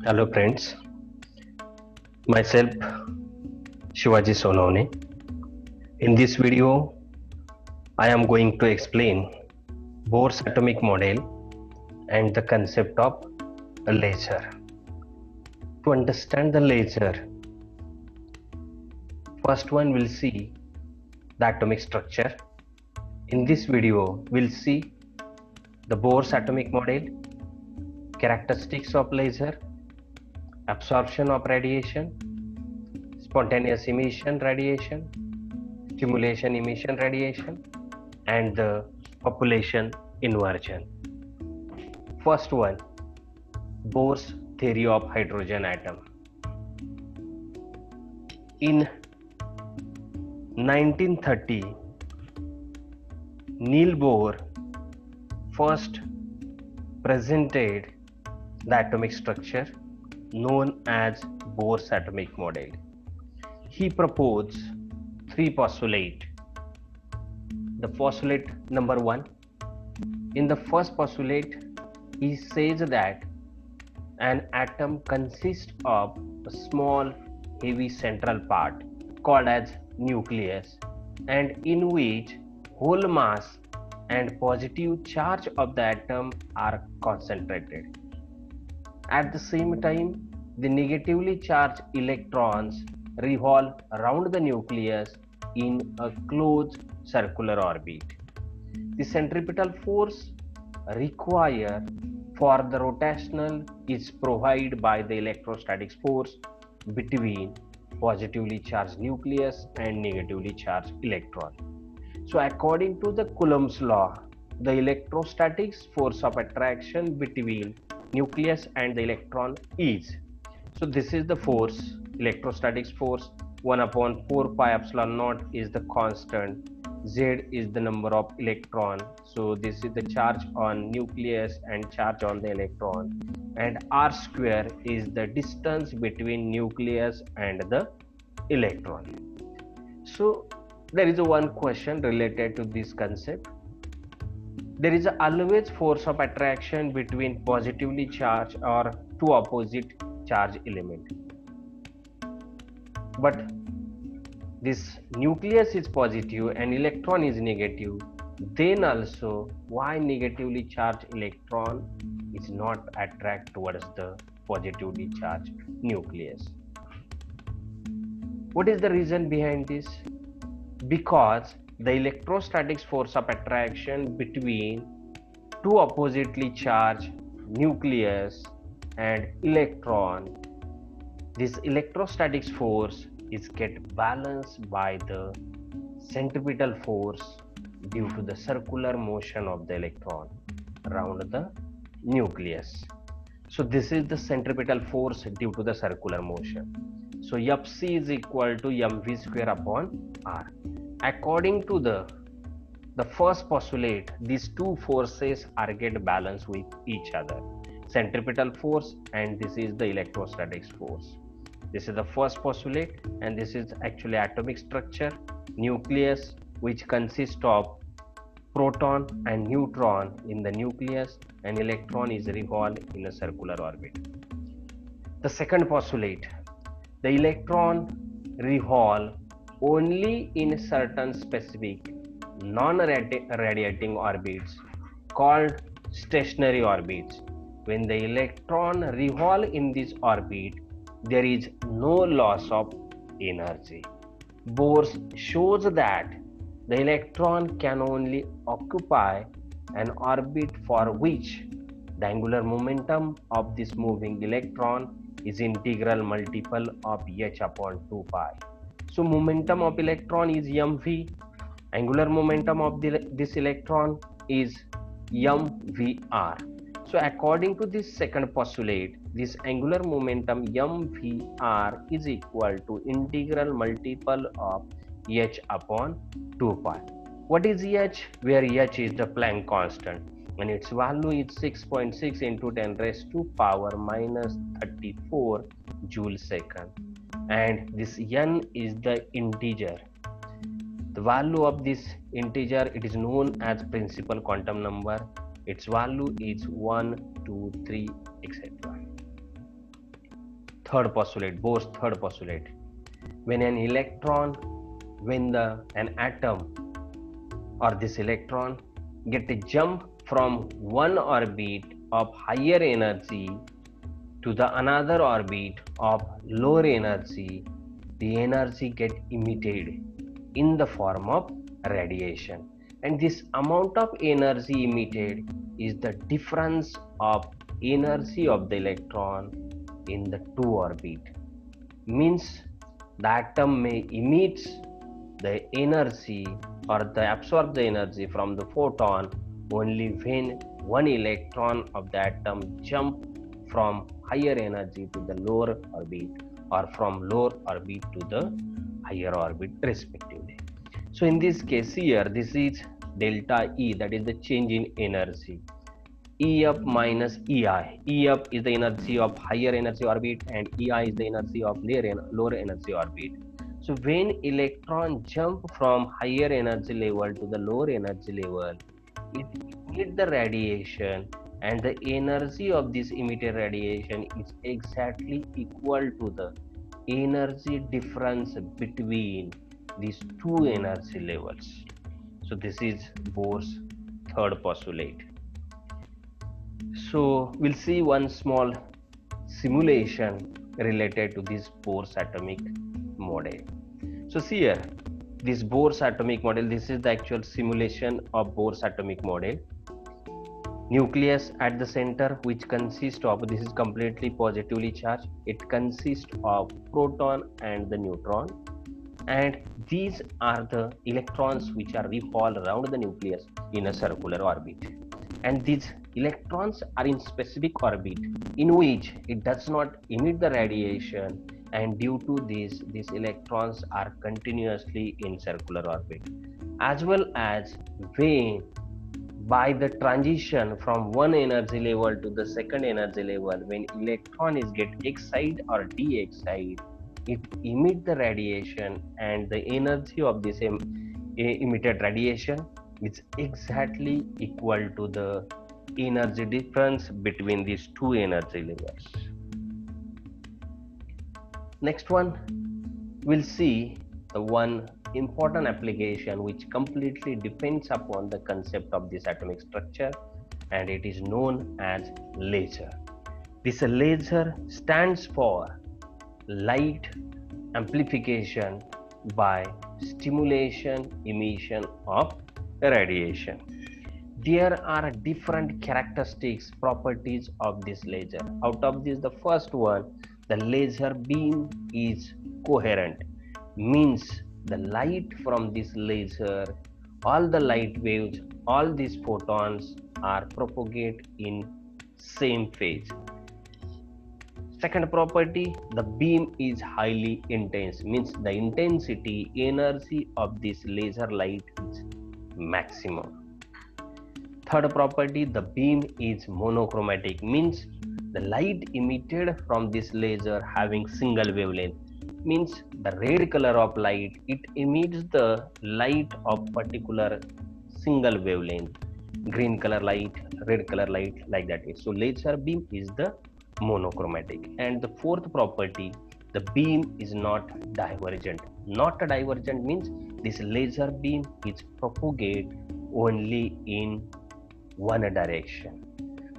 Hello friends, myself Shivaji Sonone. In this video, I am going to explain Bohr's atomic model and the concept of a laser. To understand the laser, first one will see the atomic structure. In this video, we'll see the Bohr's atomic model, characteristics of laser, absorption of radiation, spontaneous emission radiation, stimulation emission radiation, and the population inversion. First one, Bohr's theory of hydrogen atom. In 1930, Niels Bohr first presented the atomic structure known as Bohr's atomic model. He proposed three postulates. The postulate number one. In the first postulate, he says that an atom consists of a small heavy central part called as nucleus, and in which whole mass and positive charge of the atom are concentrated. At the same time, the negatively charged electrons revolve around the nucleus in a closed circular orbit. The centripetal force required for the rotational is provided by the electrostatic force between positively charged nucleus and negatively charged electron. So according to the Coulomb's law, the electrostatic force of attraction between nucleus and the electron is, so this is the force, electrostatic force, 1 upon 4 pi epsilon naught is the constant, Z is the number of electron, so this is the charge on nucleus and charge on the electron, and R square is the distance between nucleus and the electron. So there is a one question related to this concept. There is always force of attraction between positively charged or two opposite charge element, but this nucleus is positive and electron is negative, then also why negatively charged electron is not attract towards the positively charged nucleus? What is the reason behind this? Because the electrostatic force of attraction between two oppositely charged nucleus and electron, this electrostatic force is get balanced by the centripetal force due to the circular motion of the electron around the nucleus. So this is the centripetal force due to the circular motion. So Fc is equal to mv square upon r. According to the first postulate, these two forces are get balanced with each other, centripetal force and this is the electrostatic force. This is the first postulate, and this is actually atomic structure, nucleus, which consists of proton and neutron in the nucleus, and electron is revolved in a circular orbit. The second postulate, the electron revolve only in certain specific non-radiating orbits called stationary orbits. When the electron revolve in this orbit, there is no loss of energy. Bohr shows that the electron can only occupy an orbit for which the angular momentum of this moving electron is integral multiple of h upon 2 pi. So momentum of electron is mv, angular momentum of this electron is mvr. So according to this second postulate, this angular momentum mvr is equal to integral multiple of h upon 2 pi. What is h? Where h is the Planck constant and its value is 6.6 into 10 raised to power minus 34 joule second, and this n is the integer. The value of this integer, it is known as principal quantum number. Its value is 1, 2, 3, etc. third postulate, Bohr's third postulate. When an atom or this electron get a jump from one orbit of higher energy to the another orbit of lower energy, the energy get emitted in the form of radiation, and this amount of energy emitted is the difference of energy of the electron in the two orbit. Means the atom may emit the energy or absorb the energy from the photon only when one electron of the atom jump from higher energy to the lower orbit or from lower orbit to the higher orbit respectively. So in this case here, this is delta E, that is the change in energy. E up minus EI. E up is the energy of higher energy orbit and EI is the energy of lower energy orbit. So when electron jump from higher energy level to the lower energy level, it emits the radiation, and the energy of this emitted radiation is exactly equal to the energy difference between these two energy levels. So this is Bohr's third postulate. So we'll see one small simulation related to this Bohr's atomic model. So see here, this Bohr's atomic model, this is the actual simulation of Bohr's atomic model. Nucleus at the center, which consists of, this is completely positively charged, it consists of proton and the neutron, and these are the electrons which are revolve around the nucleus in a circular orbit, and these electrons are in specific orbit in which it does not emit the radiation, and due to this, these electrons are continuously in circular orbit, as well as when by the transition from one energy level to the second energy level, when electron is get excited or de-excited, it emits the radiation, and the energy of this emitted radiation is exactly equal to the energy difference between these two energy levels. Next one, we'll see the one important application which completely depends upon the concept of this atomic structure, and it is known as laser. This laser stands for light amplification by stimulation emission of radiation. There are different characteristics, properties of this laser. Out of this, the first one, the laser beam is coherent, means the light from this laser, all the light waves, all these photons are propagate in same phase. Second property, the beam is highly intense, means the intensity, energy of this laser light is maximum. Third property, the beam is monochromatic, means the light emitted from this laser having single wavelength, means the red color of light, it emits the light of particular single wavelength, green color light, red color light, like that. So laser beam is the monochromatic. And the fourth property, the beam is not divergent. Not divergent means this laser beam is propagate only in one direction.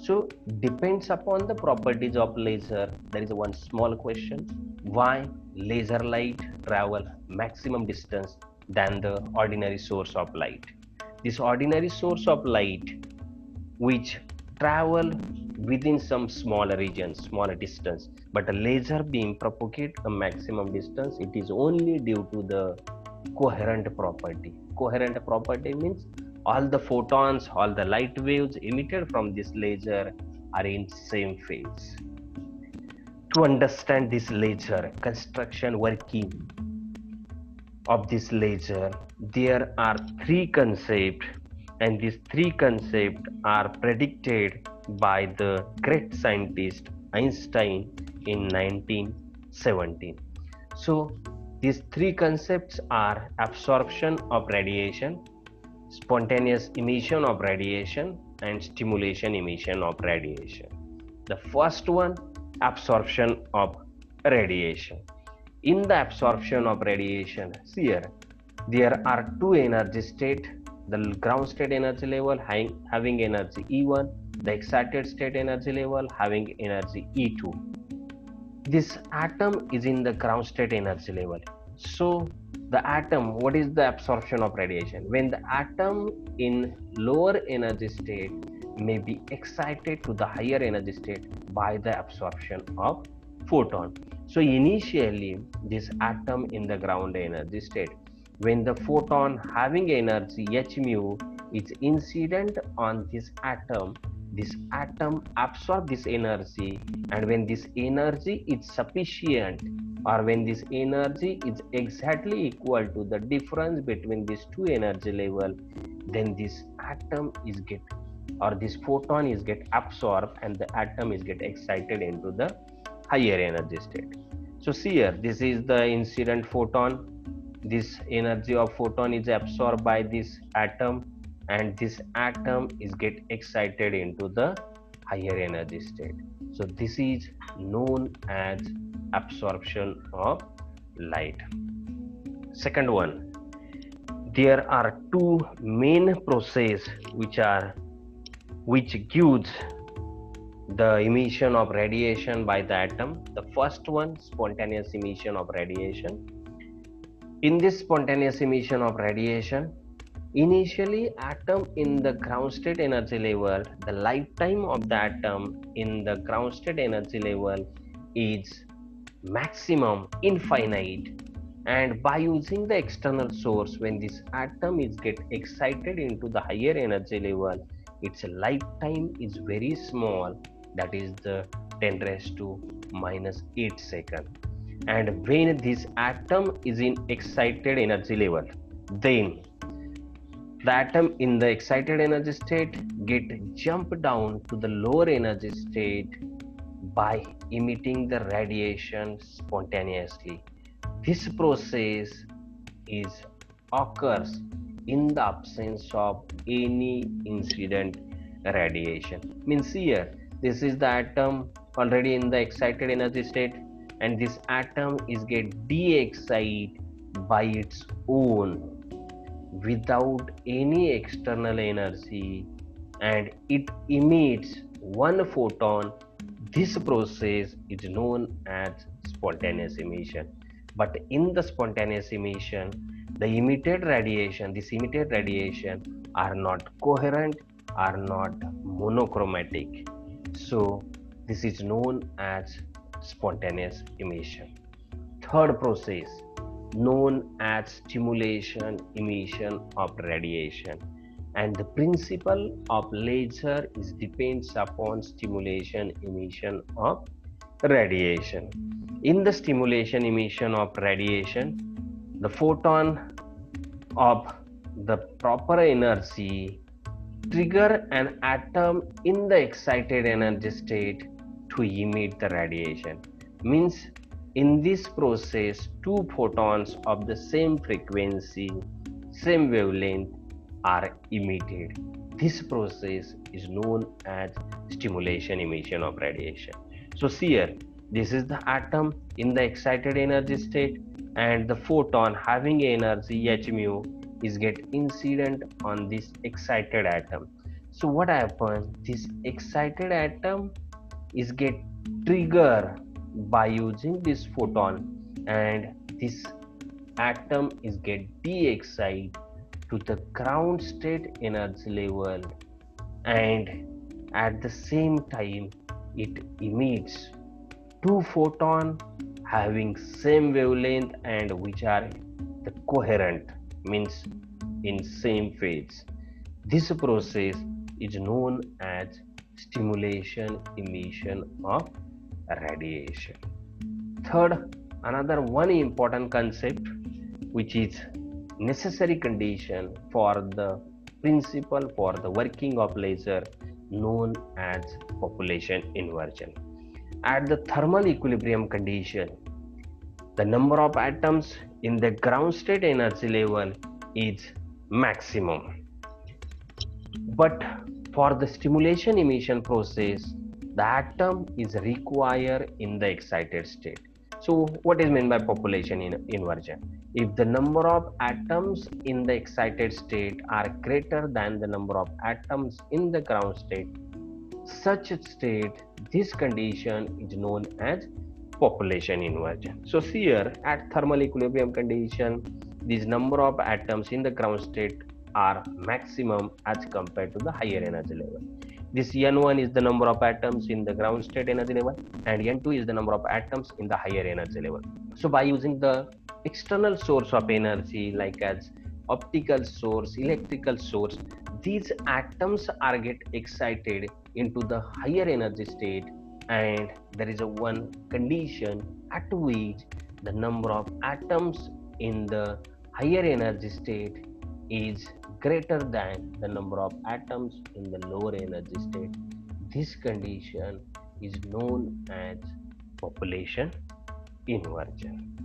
So depends upon the properties of laser. There is one small question: why laser light travel maximum distance than the ordinary source of light? This ordinary source of light which travel within some smaller region, smaller distance, but a laser beam propagate a maximum distance. It is only due to the coherent property. Coherent property means all the photons, all the light waves emitted from this laser are in same phase. To understand this laser construction working of this laser, there are three concepts, and these three concepts are predicted by the great scientist Einstein in 1917. So these three concepts are absorption of radiation, spontaneous emission of radiation, and stimulation emission of radiation. The first one, absorption of radiation. In the absorption of radiation, see here, there are two energy state, the ground state energy level having energy E1, the excited state energy level having energy E2. This atom is in the ground state energy level. So the atom, what is the absorption of radiation? When the atom in lower energy state may be excited to the higher energy state by the absorption of photon. So initially this atom in the ground energy state, when the photon having energy h mu is incident on this atom absorb this energy, and when this energy is sufficient, or when this energy is exactly equal to the difference between these two energy level, then this atom is get, or this photon is get absorbed and the atom is get excited into the higher energy state. So see here, this is the incident photon, this energy of photon is absorbed by this atom, and this atom is get excited into the higher energy state. So this is known as absorption of light. Second one, there are two main processes which gives the emission of radiation by the atom. The first one, spontaneous emission of radiation. In this spontaneous emission of radiation, initially atom in the ground state energy level, the lifetime of the atom in the ground state energy level is maximum infinite, and by using the external source, when this atom is get excited into the higher energy level, its lifetime is very small, that is the 10 raised to minus 8 second. And when this atom is in excited energy level, then the atom in the excited energy state get jump down to the lower energy state by emitting the radiation spontaneously. This process occurs in the absence of any incident radiation. Means here, this is the atom already in the excited energy state, and this atom is get de-excited by its own without any external energy, and it emits one photon. This process is known as spontaneous emission. But in the spontaneous emission, the emitted radiation, are not coherent, are not monochromatic. So this is known as spontaneous emission. Third process, known as stimulation emission of radiation, and the principle of laser is depends upon stimulation emission of radiation. In the stimulation emission of radiation, the photon of the proper energy trigger an atom in the excited energy state to emit the radiation. Means in this process, two photons of the same frequency, same wavelength are emitted. This process is known as stimulation emission of radiation. So see here, this is the atom in the excited energy state, and the photon having energy h mu is get incident on this excited atom. So what happens? This excited atom is get triggered by using this photon, and this atom is get de-excited to the ground state energy level, and at the same time it emits two photons having same wavelength and which are the coherent, means in same phase. This process is known as stimulation emission of radiation. Third, another one important concept which is necessary condition for the principle for the working of laser, known as population inversion. At the thermal equilibrium condition, the number of atoms in the ground state energy level is maximum. But for the stimulation emission process, the atom is required in the excited state. So what is meant by population inversion? If the number of atoms in the excited state are greater than the number of atoms in the ground state, such a state, this condition is known as population inversion. So here at thermal equilibrium condition, this number of atoms in the ground state are maximum as compared to the higher energy level. This N1 is the number of atoms in the ground state energy level, and N2 is the number of atoms in the higher energy level. So by using the external source of energy like as optical source, electrical source, these atoms are get excited into the higher energy state, and there is a one condition at which the number of atoms in the higher energy state is greater than the number of atoms in the lower energy state. This condition is known as population inversion.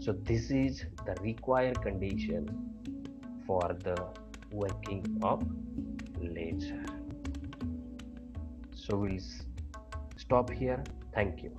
So this is the required condition for the working of laser. So we'll stop here. Thank you.